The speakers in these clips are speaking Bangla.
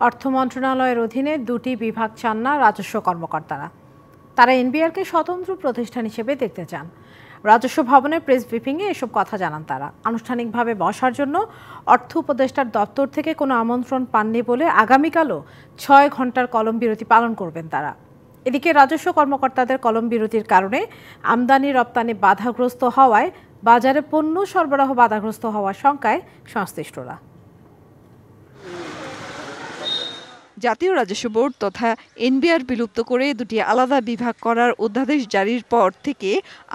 অর্থ মন্ত্রণালয়ের অধীনে দুটি বিভাগ চান না রাজস্ব কর্মকর্তারা। তারা এনবিআরকে স্বতন্ত্র প্রতিষ্ঠান হিসেবে দেখতে চান। রাজস্ব ভবনের প্রেস ব্রিফিংয়ে এসব কথা জানান তারা। আনুষ্ঠানিকভাবে বসার জন্য অর্থ উপদেষ্টার দপ্তর থেকে কোনো আমন্ত্রণ পাননি বলে আগামীকালও ৬ ঘন্টার কলম বিরতি পালন করবেন তারা। এদিকে রাজস্ব কর্মকর্তাদের কলম বিরতির কারণে আমদানি রপ্তানি বাধাগ্রস্ত হওয়ায় বাজারে পণ্য সরবরাহ বাধাগ্রস্ত হওয়ার শঙ্কায় সংশ্লিষ্টরা। জাতীয় রাজস্ব বোর্ড তথা এনবিআর বিলুপ্ত করে দুটি আলাদা বিভাগ করার অধ্যাদেশ জারির পর থেকে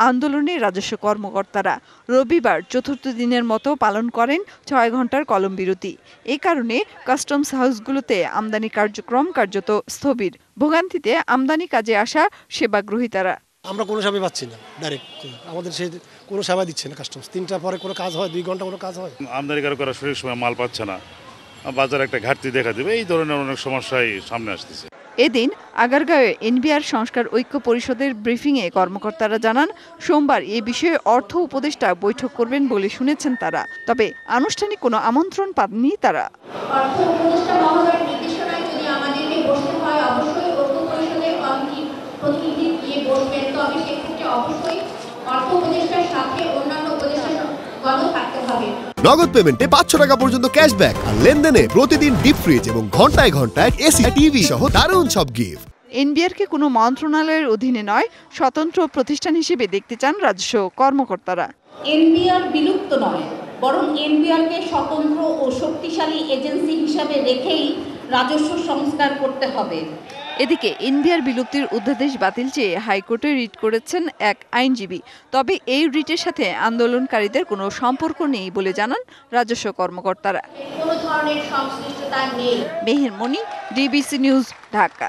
আন্দোলনে রাজস্ব কর্মকর্তারা রবিবার চতুর্থ দিনের মতো পালন করেন ৬ ঘন্টার কলম বিরতি। এ কারণে কাস্টমস হাউসগুলোতে আমদানি কার্যক্রম কার্যত স্থবির। ভোগান্তিতে আমদানি কাজে আসা সেবাগ্রহীতারা। আমরা কোনো সেবা পাচ্ছি না, ডাইরেক্ট আমাদের সেই কোনো সেবা দিচ্ছে না কাস্টমস। ৩টার পরে কোনো কাজ হয়, 2 ঘন্টা কোনো কাজ হয়। আমদানি করার সঠিক সময় মাল পাচ্ছে না, বাজারে একটা ঘাটতি দেখা দেবে, এই ধরনের অনেক সমস্যাই সামনে আসতেছে। এদিন আগারগাঁওয়ে এনবিআর সংস্কার ঐক্য পরিষদের ব্রিফিংয়ে কর্মকর্তারা জানান সোমবার এ বিষয়ে অর্থ উপদেষ্টা বৈঠক করবেন বলে শুনেছেন তারা। তবে আনুষ্ঠানিক কোনো আমন্ত্রণ পাননি তারা। অর্থ উপদেষ্টা মহোদয়ের নির্দেশনায় যদি আমাদেরকে বসতে হয়, অবশ্যই ঐক্য পরিষদের প্রতিনিধি দিয়ে বসবেন। তবে সেক্ষেত্রে অবশ্যই অর্থ উপদেষ্টার সাথে অন্যান্য উপদেষ্টাগণও থাকতে হবে। নগদ পেমেন্টে 500 টাকা পর্যন্ত ক্যাশব্যাক আর লেনদেনে প্রতিদিন ডিপ ফ্রিজ এবং ঘন্টায় ঘন্টায় এসি টিভি সহ দারুণ সব গিফট। এনবিআরকে কোনো মন্ত্রণালয়ের অধীনে নয়, স্বতন্ত্র প্রতিষ্ঠান হিসেবে দেখতে চান রাজস্ব কর্মকর্তারা। এনবিআর বিলুপ্ত নয়, বরং এনবিআরকে স্বতন্ত্র ও শক্তিশালী এজেন্সি হিসাবে রেখেই রাজস্ব সংস্কার করতে হবে। এদিকে এনবিআর বিলুপ্তির অধ্যাদেশ বাতিল চেয়ে হাইকোর্টে রিট করেছেন এক আইনজীবী। তবে এই রিটের সাথে আন্দোলনকারীদের কোনো সম্পর্ক নেই বলে জানান রাজস্ব কর্মকর্তারা। কোনো ধরনের সংশ্লিষ্টতা নেই। মেহের মনি, ডিবিসি নিউজ, ঢাকা।